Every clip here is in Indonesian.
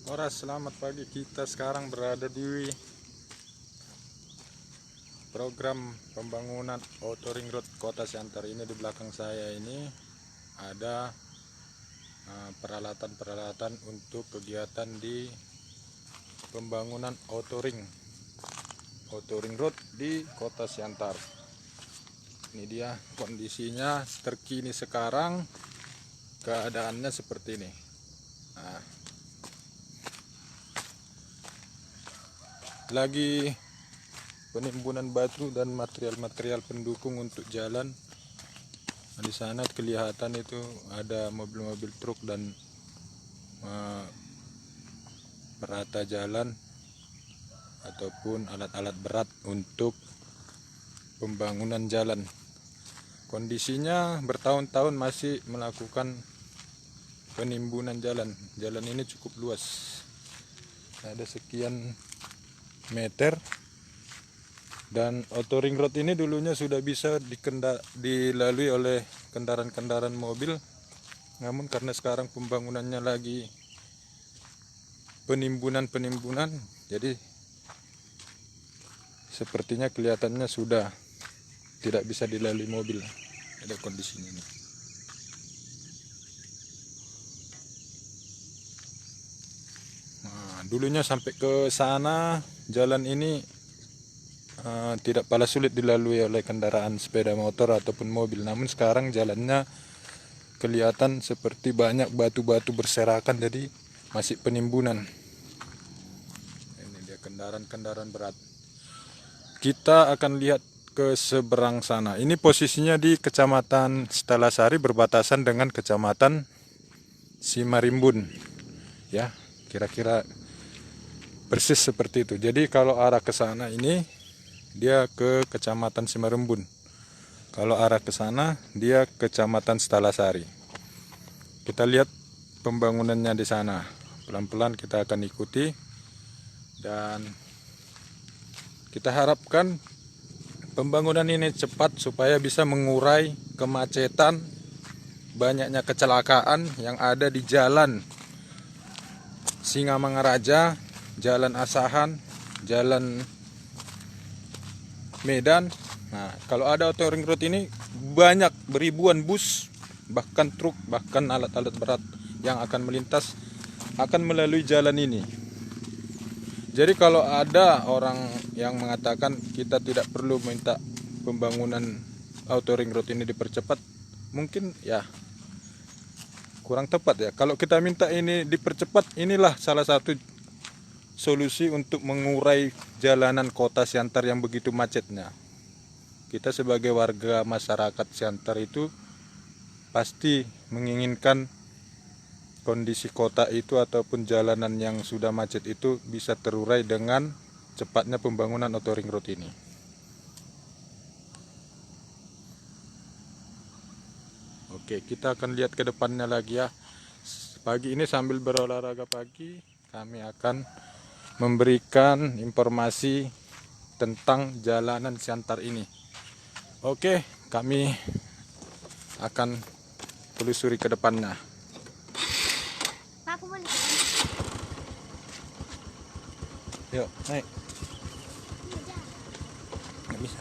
Ora, selamat pagi. Kita sekarang berada di program pembangunan Outer Ring Road Kota Siantar. Ini di belakang saya ini ada peralatan-peralatan untuk kegiatan di pembangunan Outer Ring Road di Kota Siantar. Ini dia kondisinya terkini sekarang, keadaannya seperti ini. Nah, lagi penimbunan batu dan material-material pendukung untuk jalan. Di sana kelihatan itu ada mobil-mobil truk dan perata jalan ataupun alat-alat berat untuk pembangunan jalan. Kondisinya bertahun-tahun masih melakukan penimbunan jalan. Jalan ini cukup luas, ada sekian meter. Dan Outer Ring Road ini dulunya sudah bisa dilalui oleh kendaraan-kendaraan mobil, namun karena sekarang pembangunannya lagi penimbunan, jadi sepertinya kelihatannya sudah tidak bisa dilalui mobil. Ada kondisinya ini. Nah, dulunya sampai ke sana jalan ini tidak pala sulit dilalui oleh kendaraan sepeda motor ataupun mobil, namun sekarang jalannya kelihatan seperti banyak batu-batu berserakan, jadi masih penimbunan. Ini dia kendaraan-kendaraan berat. Kita akan lihat ke seberang sana. Ini posisinya di Kecamatan Setalasari, berbatasan dengan Kecamatan Simarimbun. Ya, kira-kira persis seperti itu. Jadi kalau arah ke sana ini dia ke Kecamatan Simarimbun. Kalau arah ke sana dia Kecamatan Setalasari. Kita lihat pembangunannya di sana. Pelan-pelan kita akan ikuti dan kita harapkan pembangunan ini cepat supaya bisa mengurai kemacetan, banyaknya kecelakaan yang ada di jalan Singamangaraja, Jalan Asahan, Jalan Medan. Nah, kalau ada Outer Ring Road ini banyak beribuan bus, bahkan truk, bahkan alat-alat berat yang akan melintas, akan melalui jalan ini. Jadi kalau ada orang yang mengatakan kita tidak perlu minta pembangunan Outer Ring Road ini dipercepat, mungkin ya kurang tepat ya. Kalau kita minta ini dipercepat, inilah salah satu solusi untuk mengurai jalanan Kota Siantar yang begitu macetnya. Kita sebagai warga masyarakat Siantar itu pasti menginginkan kondisi kota itu ataupun jalanan yang sudah macet itu bisa terurai dengan cepatnya pembangunan Outer Ring Road ini. Oke, kita akan lihat ke depannya lagi ya. Pagi ini sambil berolahraga pagi, kami akan memberikan informasi tentang jalanan Siantar ini. Oke, kami akan telusuri ke depannya. Aku boleh. Yuk, naik. Nggak bisa.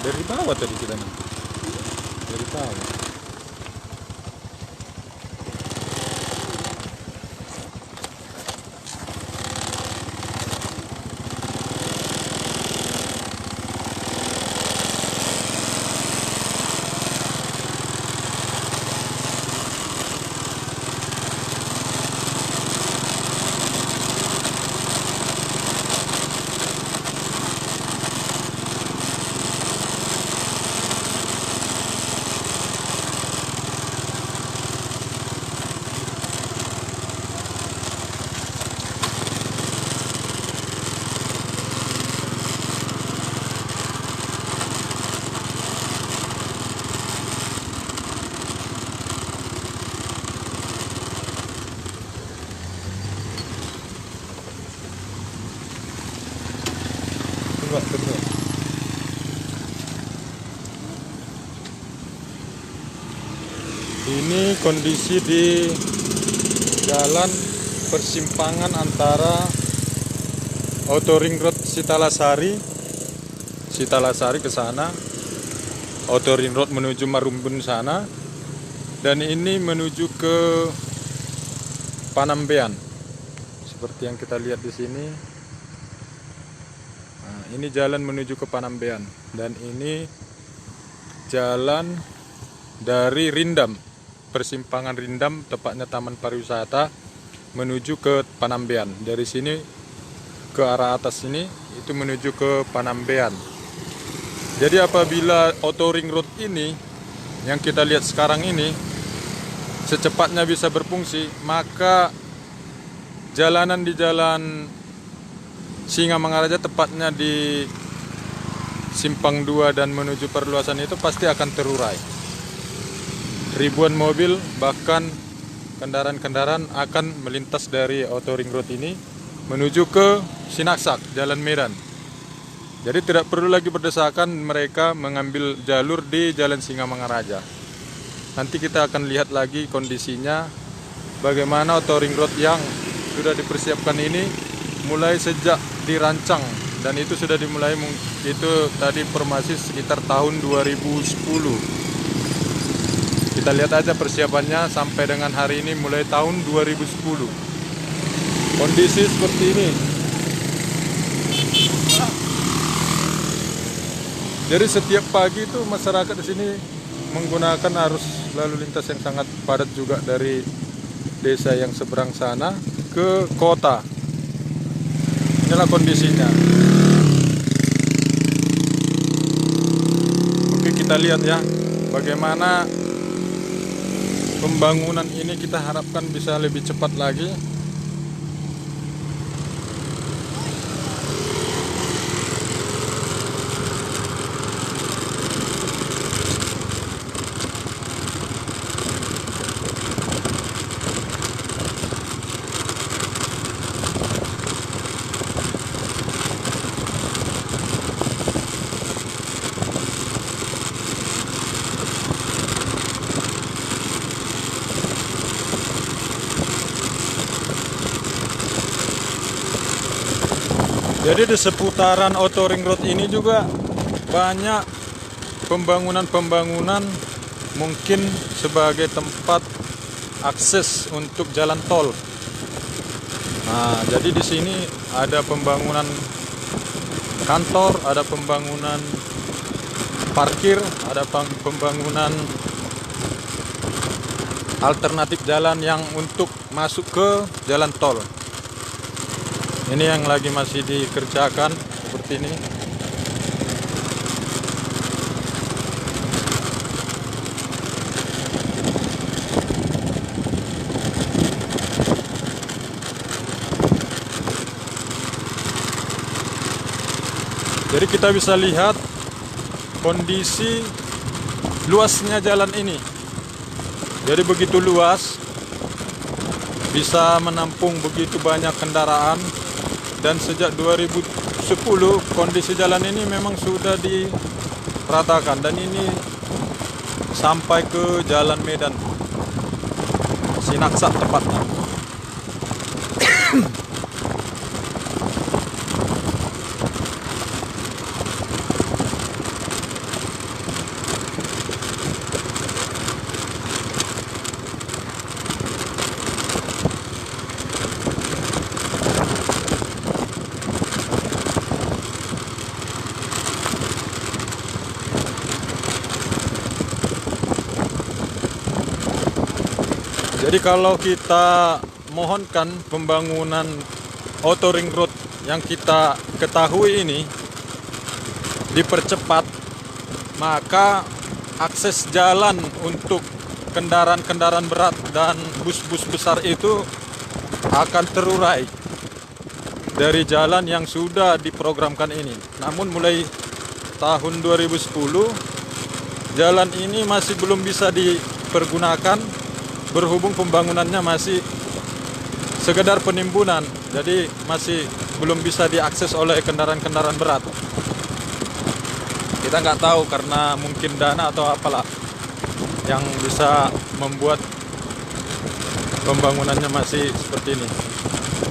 Dari bawah tadi kita nih. Dari bawah. Tunggak betul. Ini kondisi di jalan persimpangan antara Auto Ring Road Sitalasari ke sana, Auto Ring Road menuju Marumbun sana, dan ini menuju ke Panambean. Seperti yang kita lihat di sini. Nah, ini jalan menuju ke Panambean, dan ini jalan dari Rindam, persimpangan Rindam, tepatnya Taman Pariwisata, menuju ke Panambean. Dari sini ke arah atas ini itu menuju ke Panambean. Jadi apabila Auto Ring Road ini yang kita lihat sekarang ini secepatnya bisa berfungsi, maka jalanan di jalan Singamangaraja, tepatnya di Simpang 2 dan menuju perluasan itu pasti akan terurai. Ribuan mobil bahkan kendaraan-kendaraan akan melintas dari Auto Ring Road ini menuju ke Sinaksak, Jalan Medan. Jadi tidak perlu lagi berdesakan mereka mengambil jalur di Jalan Singamangaraja. Nanti kita akan lihat lagi kondisinya bagaimana Auto Ring Road yang sudah dipersiapkan ini mulai sejak dirancang, dan itu sudah dimulai itu tadi informasi sekitar tahun 2010. Kita lihat aja persiapannya sampai dengan hari ini mulai tahun 2010. Kondisi seperti ini. Jadi setiap pagi itu masyarakat di sini menggunakan arus lalu lintas yang sangat padat juga dari desa yang seberang sana ke kota. Inilah kondisinya. Oke, kita lihat ya bagaimana pembangunan ini kita harapkan bisa lebih cepat lagi. Jadi di seputaran Auto Ring Road ini juga banyak pembangunan-pembangunan, mungkin sebagai tempat akses untuk jalan tol. Nah, jadi di sini ada pembangunan kantor, ada pembangunan parkir, ada pembangunan alternatif jalan yang untuk masuk ke jalan tol. Ini yang lagi masih dikerjakan seperti ini. Jadi kita bisa lihat kondisi luasnya jalan ini. Jadi begitu luas, bisa menampung begitu banyak kendaraan. Dan sejak 2010 kondisi jalan ini memang sudah diratakan, dan ini sampai ke Jalan Medan Sinaksak tepatnya. Jadi kalau kita mohonkan pembangunan Auto Ring Road yang kita ketahui ini dipercepat, maka akses jalan untuk kendaraan-kendaraan berat dan bus-bus besar itu akan terurai dari jalan yang sudah diprogramkan ini. Namun mulai tahun 2010 jalan ini masih belum bisa dipergunakan, berhubung pembangunannya masih sekedar penimbunan, jadi masih belum bisa diakses oleh kendaraan-kendaraan berat. Kita nggak tahu karena mungkin dana atau apalah yang bisa membuat pembangunannya masih seperti ini.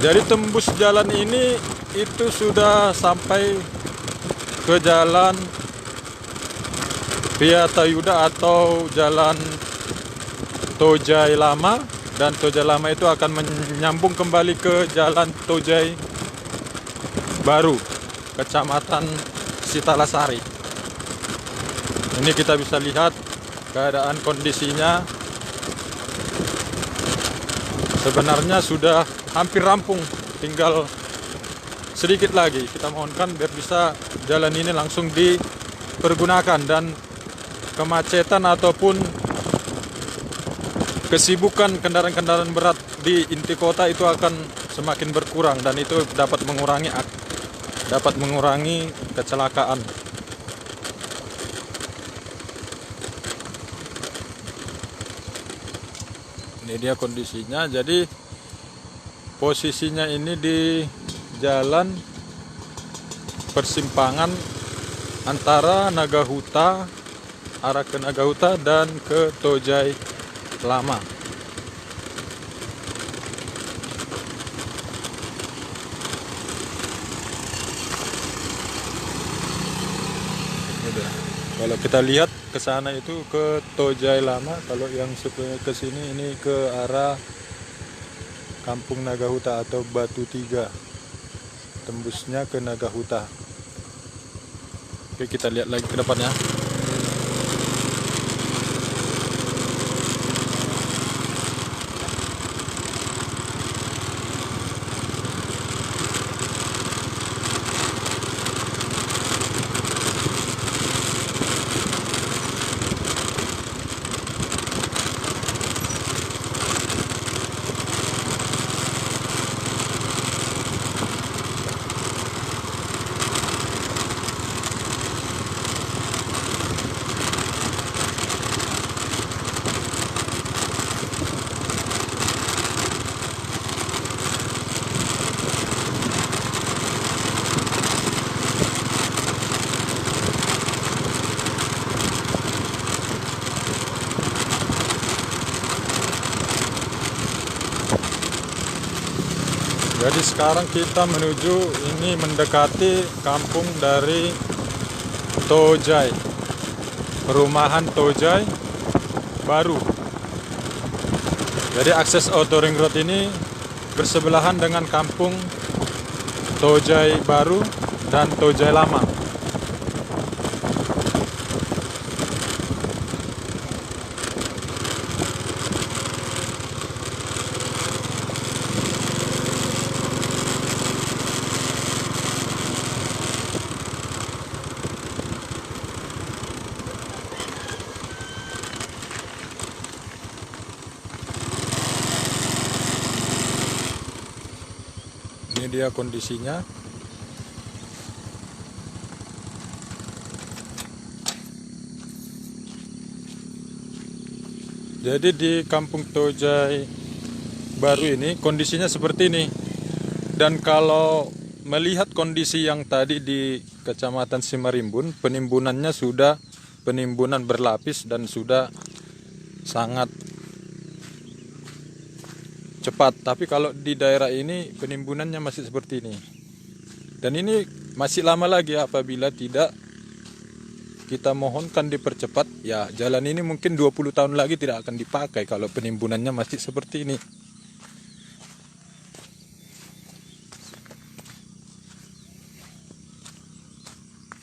Jadi tembus jalan ini itu sudah sampai ke jalan Via Tayuda atau jalan Tojai Lama, dan Tojai Lama itu akan menyambung kembali ke jalan Tojai Baru, Kecamatan Sitalasari. Ini kita bisa lihat keadaan kondisinya. Sebenarnya sudah hampir rampung, tinggal sedikit lagi. Kita mohonkan biar bisa jalan ini langsung dipergunakan dan kemacetan ataupun kesibukan kendaraan-kendaraan berat di inti kota itu akan semakin berkurang, dan itu dapat mengurangi kecelakaan. Ini dia kondisinya. Jadi posisinya ini di jalan persimpangan antara Nagahuta, arah ke Nagahuta dan ke Tojai Lama. Kalau kita lihat ke sana itu ke Tojai Lama, kalau yang sebelumnya ke sini ini ke arah Kampung Nagahuta atau Batu Tiga, tembusnya ke Nagahuta. Oke, kita lihat lagi ke depannya. Jadi sekarang kita menuju, ini mendekati kampung dari Tojai, perumahan Tojai Baru. Jadi akses Outer Ring Road ini bersebelahan dengan kampung Tojai Baru dan Tojai Lama. Ini dia kondisinya. Jadi di kampung Tojai Baru ini kondisinya seperti ini. Dan kalau melihat kondisi yang tadi di Kecamatan Simarimbun, penimbunannya sudah penimbunan berlapis dan sudah sangat cepat. Tapi kalau di daerah ini penimbunannya masih seperti ini. Dan ini masih lama lagi apabila tidak kita mohonkan dipercepat. Ya, jalan ini mungkin 20 tahun lagi tidak akan dipakai kalau penimbunannya masih seperti ini.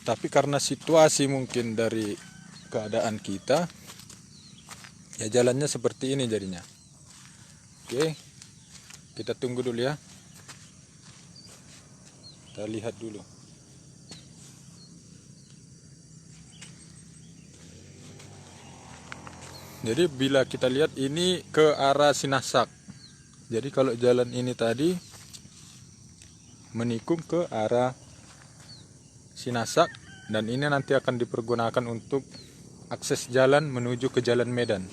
Tapi karena situasi mungkin dari keadaan kita, ya jalannya seperti ini jadinya. Oke, kita tunggu dulu ya. Kita lihat dulu. Jadi bila kita lihat ini ke arah Sinasak. Jadi kalau jalan ini tadi menikung ke arah Sinasak, dan ini nanti akan dipergunakan untuk akses jalan menuju ke Jalan Medan.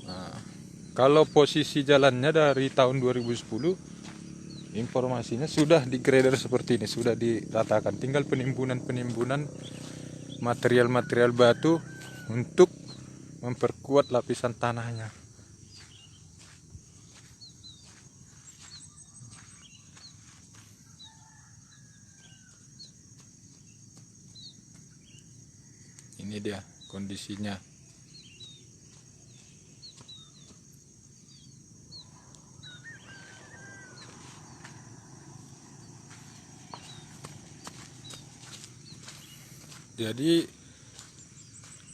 Nah, kalau posisi jalannya dari tahun 2010, informasinya sudah digradar seperti ini, sudah diratakan. Tinggal penimbunan material-material batu untuk memperkuat lapisan tanahnya. Ini dia kondisinya. Jadi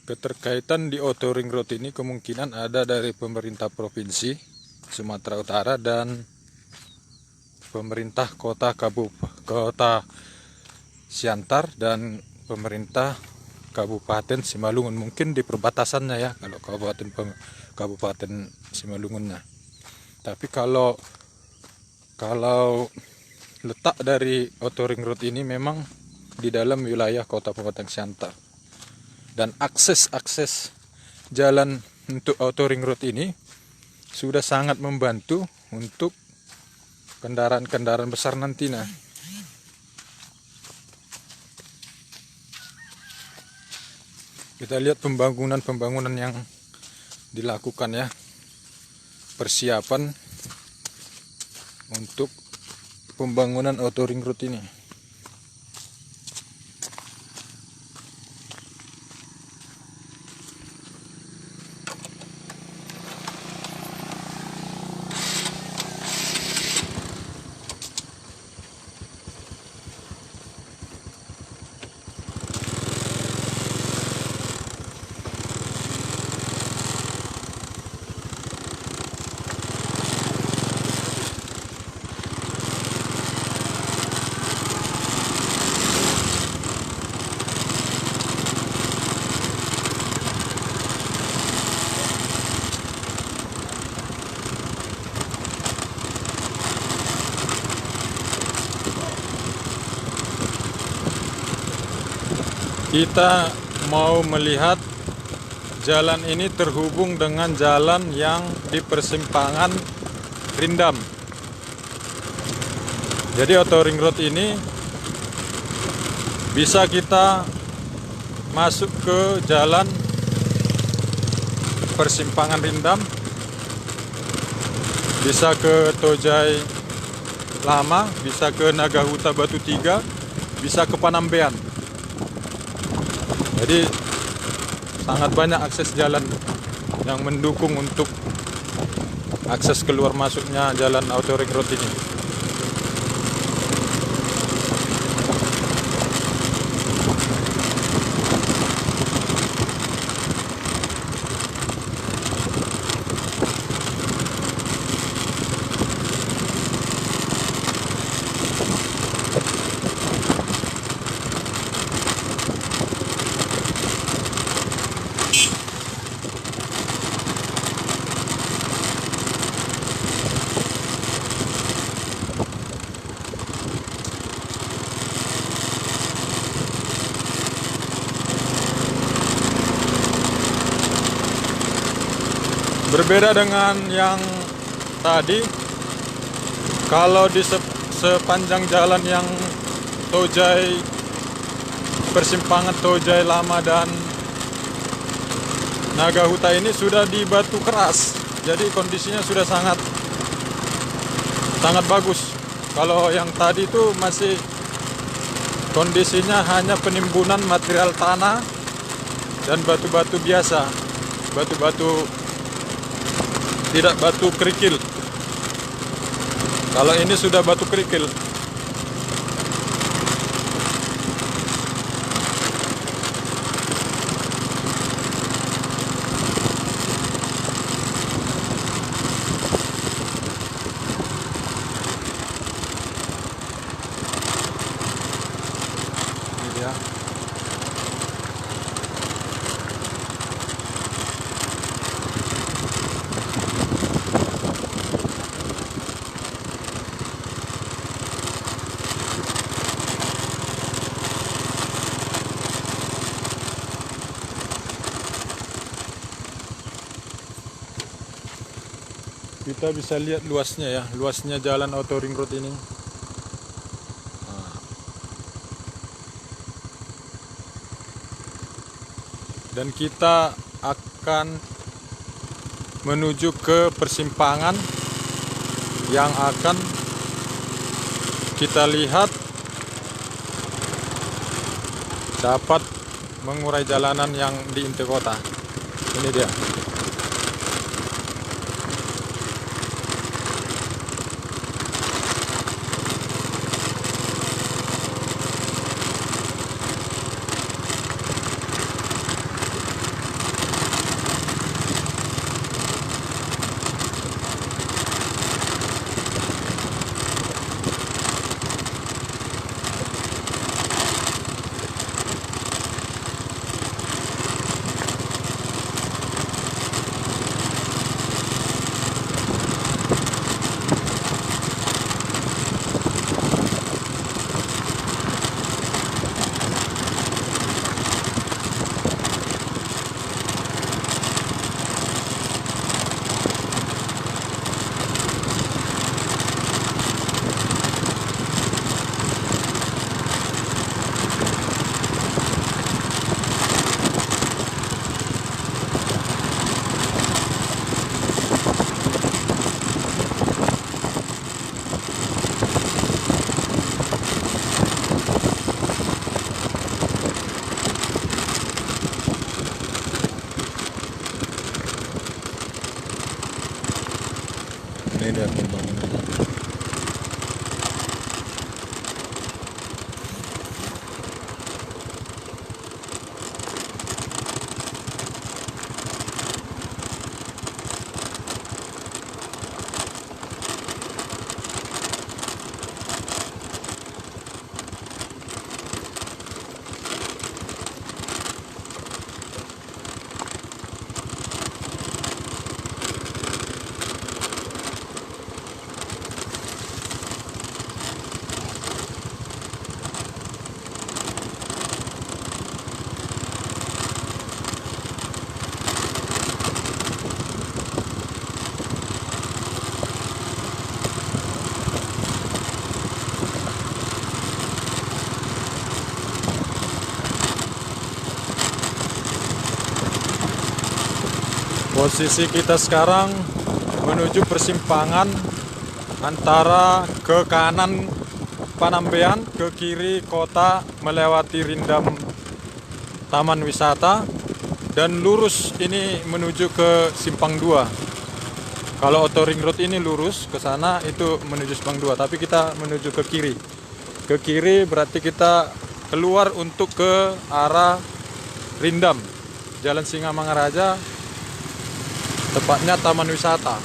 keterkaitan di Outer Ring Road ini kemungkinan ada dari pemerintah provinsi Sumatera Utara dan pemerintah kota Siantar dan pemerintah Kabupaten Simalungun. Mungkin di perbatasannya ya, kalau Kabupaten Simalungunnya. Tapi kalau letak dari Outer Ring Road ini memang di dalam wilayah Kota Kabupaten Siantar, dan akses jalan untuk Outer Ring Road ini sudah sangat membantu untuk kendaraan-kendaraan besar nantinya. Kita lihat pembangunan yang dilakukan ya, persiapan untuk pembangunan Outer Ring Road ini. Kita mau melihat jalan ini terhubung dengan jalan yang di persimpangan Rindam. Jadi Outer Ring Road ini bisa kita masuk ke jalan persimpangan Rindam, bisa ke Tojai Lama, bisa ke Nagahuta Batu 3, bisa ke Panambean. Jadi sangat banyak akses jalan yang mendukung untuk akses keluar masuknya jalan Outer Ring Road ini. Berbeda dengan yang tadi, kalau di sepanjang jalan yang Tojai, persimpangan Tojai Lama dan Nagahuta ini sudah di batu keras, jadi kondisinya sudah sangat bagus. Kalau yang tadi itu masih kondisinya hanya penimbunan material tanah dan batu-batu biasa, batu-batu, tidak batu kerikil. Kalau ini sudah batu kerikil. Ini dia. Kita bisa lihat luasnya ya, luasnya jalan Outer Ring Road ini. dan kita akan menuju ke persimpangan yang akan kita lihat dapat mengurai jalanan yang di inti kota. Ini dia. Ini dia pembangunan. Posisi kita sekarang menuju persimpangan antara ke kanan Panambean, ke kiri kota melewati Rindam Taman Wisata, dan lurus ini menuju ke Simpang 2. Kalau auto ring road ini lurus ke sana itu menuju Simpang 2, tapi kita menuju ke kiri. Ke kiri berarti kita keluar untuk ke arah Rindam, Jalan Singamangaraja, tepatnya Taman Wisata.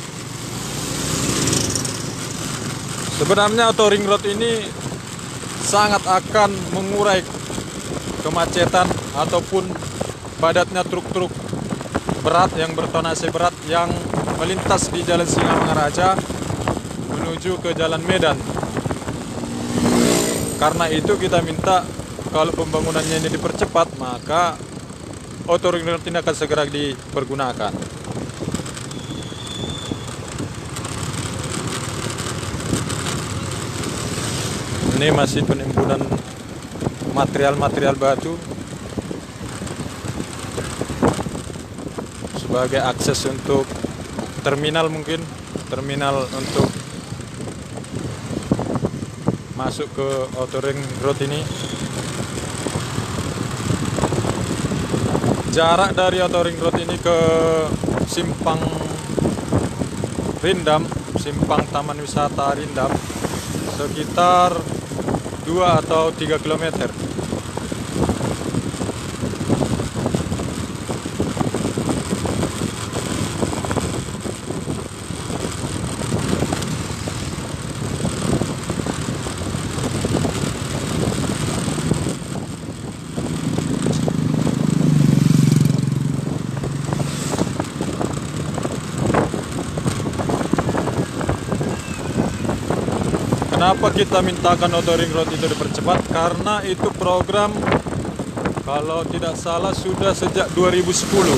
Sebenarnya auto ring road ini sangat akan mengurai kemacetan ataupun padatnya truk-truk berat yang bertonase berat yang melintas di Jalan Singamangaraja menuju ke Jalan Medan. Karena itu kita minta kalau pembangunannya ini dipercepat, maka auto ring road ini akan segera dipergunakan. Ini masih penimbunan material-material batu sebagai akses untuk terminal, mungkin terminal untuk masuk ke auto ring road ini. Jarak dari auto ring road ini ke Simpang Rindam, Simpang Taman Wisata Rindam, sekitar 2 atau 3 kilometer. Kenapa kita mintakan auto ring road itu dipercepat? Karena itu program, kalau tidak salah, sudah sejak 2010.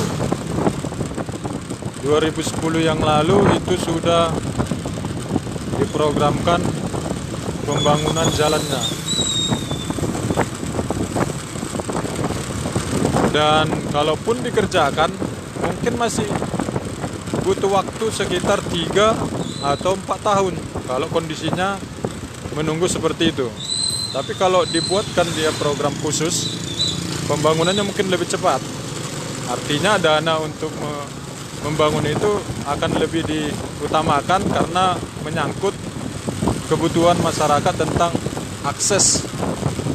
2010 yang lalu itu sudah diprogramkan pembangunan jalannya. Dan kalaupun dikerjakan mungkin masih butuh waktu sekitar 3 atau 4 tahun kalau kondisinya menunggu seperti itu. Tapi kalau dibuatkan dia program khusus, pembangunannya mungkin lebih cepat. Artinya dana untuk membangun itu akan lebih diutamakan karena menyangkut kebutuhan masyarakat tentang akses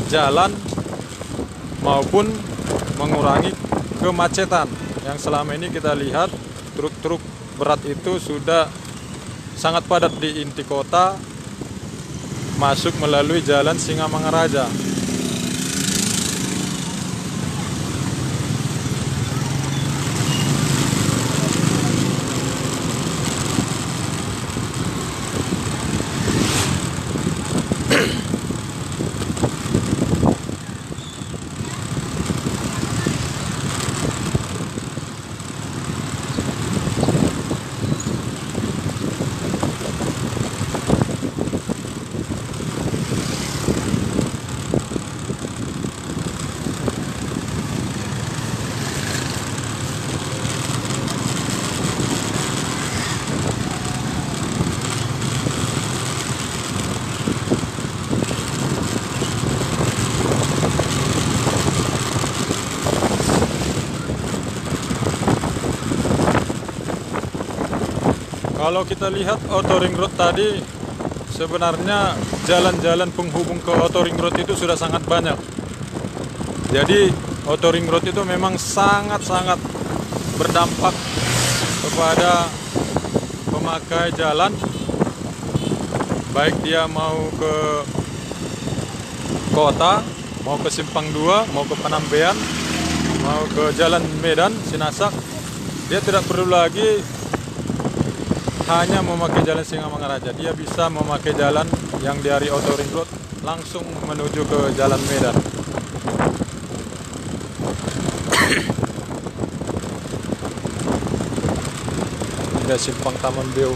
jalan maupun mengurangi kemacetan yang selama ini kita lihat truk-truk berat itu sudah sangat padat di inti kota masuk melalui jalan Singamangaraja. Kalau kita lihat Outer Ring Road tadi, sebenarnya jalan-jalan penghubung ke Outer Ring Road itu sudah sangat banyak. Jadi Outer Ring Road itu memang sangat-sangat berdampak kepada pemakai jalan, baik dia mau ke kota, mau ke Simpang 2, mau ke Panambean, mau ke Jalan Medan, Sinasak. Dia tidak perlu lagi hanya memakai jalan Singamangaraja, dia bisa memakai jalan yang dari Outer Ring Road langsung menuju ke Jalan Medan. Ada Simpang Taman Beo.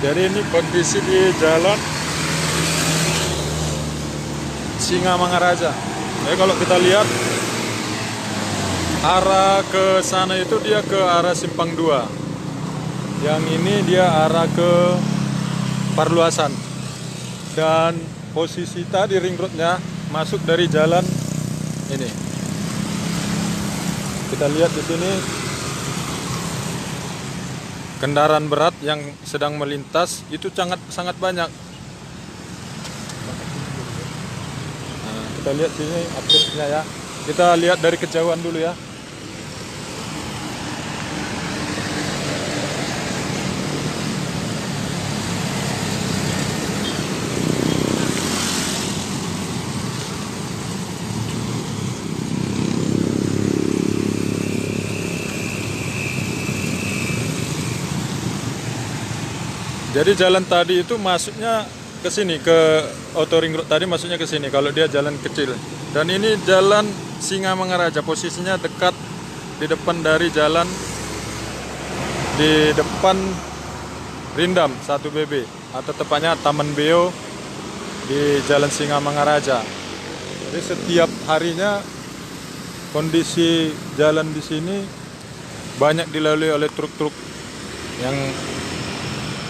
Jadi ini kondisi di jalan Singamangaraja. Jadi kalau kita lihat arah ke sana itu dia ke arah Simpang 2. Yang ini dia arah ke Parluasan. Dan posisi tadi ring roadnya masuk dari jalan ini. Kita lihat di sini kendaraan berat yang sedang melintas itu sangat banyak. Nah, kita lihat sini update-nya ya. Kita lihat dari kejauhan dulu ya. Jadi jalan tadi itu masuknya ke sini, ke Outer Ring Road tadi masuknya ke sini kalau dia jalan kecil. Dan ini jalan Singamangaraja, posisinya dekat di depan dari jalan, di depan Rindam 1BB atau tepatnya Taman Beo di Jalan Singamangaraja. Jadi setiap harinya kondisi jalan di sini banyak dilalui oleh truk-truk yang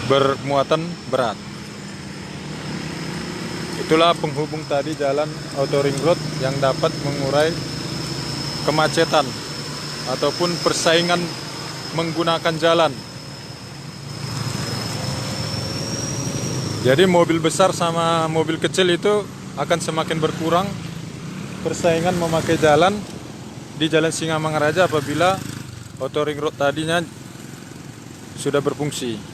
bermuatan berat. Itulah penghubung tadi jalan Outer Ring Road yang dapat mengurai kemacetan ataupun persaingan menggunakan jalan. Jadi mobil besar sama mobil kecil itu akan semakin berkurang persaingan memakai jalan di Jalan Singamangaraja apabila auto ring road tadinya sudah berfungsi.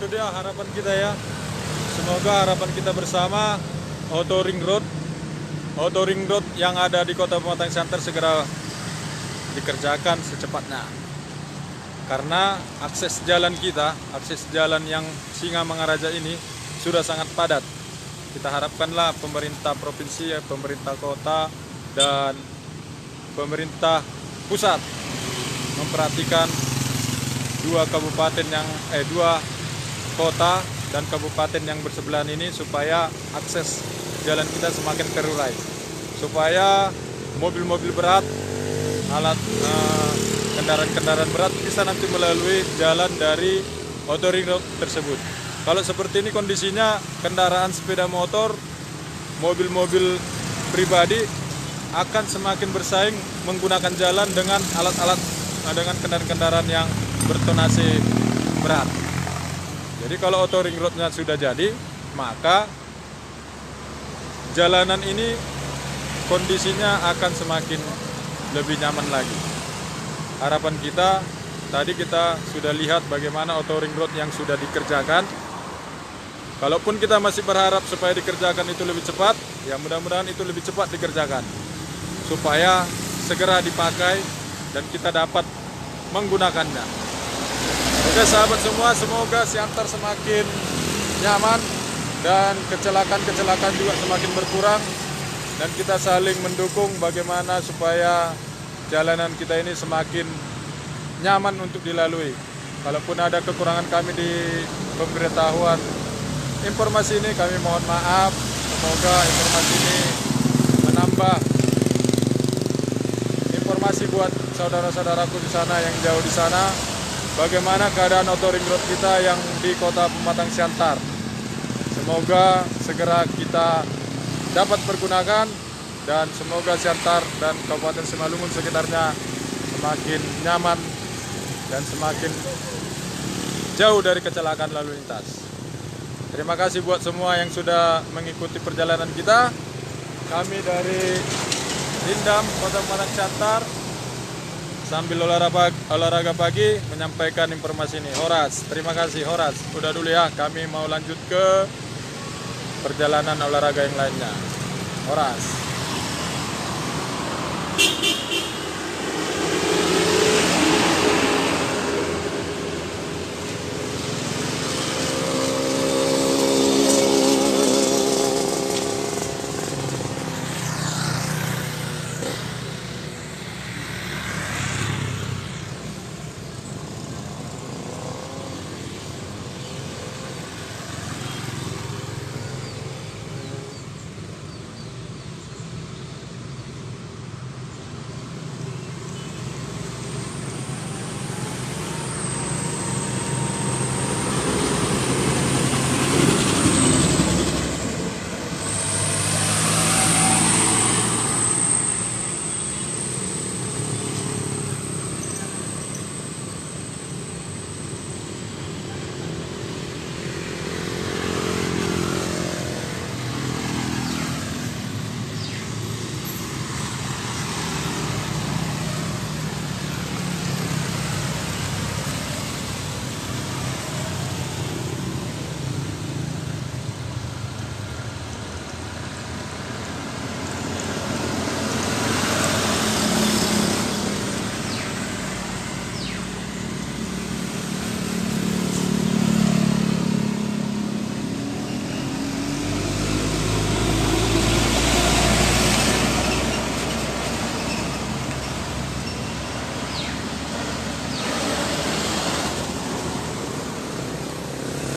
Itu dia harapan kita ya. Semoga harapan kita bersama auto ring road yang ada di Kota Pematang Siantar segera dikerjakan secepatnya. Karena akses jalan yang Singamangaraja ini sudah sangat padat. Kita harapkanlah pemerintah provinsi, pemerintah kota dan pemerintah pusat memperhatikan dua kota dan kabupaten yang bersebelahan ini supaya akses jalan kita semakin terurai, supaya mobil-mobil berat, kendaraan-kendaraan berat bisa nanti melalui jalan dari auto ring road tersebut. Kalau seperti ini kondisinya, kendaraan sepeda motor, mobil-mobil pribadi akan semakin bersaing menggunakan jalan dengan dengan kendaraan-kendaraan yang bertonase berat. Jadi kalau auto ring roadnya sudah jadi, maka jalanan ini kondisinya akan semakin lebih nyaman lagi. Harapan kita, tadi kita sudah lihat bagaimana auto ring road yang sudah dikerjakan. Kalaupun kita masih berharap supaya dikerjakan itu lebih cepat, ya mudah-mudahan itu lebih cepat dikerjakan. Supaya segera dipakai dan kita dapat menggunakannya. Oke sahabat semua, semoga Siantar semakin nyaman dan kecelakaan juga semakin berkurang, dan kita saling mendukung bagaimana supaya jalanan kita ini semakin nyaman untuk dilalui. Kalaupun ada kekurangan kami di pemberitahuan informasi ini, kami mohon maaf. Semoga informasi ini menambah informasi buat saudara-saudaraku di sana yang jauh di sana, bagaimana keadaan auto ring road kita yang di Kota Pematang Siantar. Semoga segera kita dapat pergunakan, dan semoga Siantar dan Kabupaten Simalungun sekitarnya semakin nyaman dan semakin jauh dari kecelakaan lalu lintas. Terima kasih buat semua yang sudah mengikuti perjalanan kita. Kami dari Lindam, Kota Pematang Siantar, sambil olahraga pagi menyampaikan informasi ini. Horas, terima kasih Horas. Udah dulu ya, kami mau lanjut ke perjalanan olahraga yang lainnya. Horas.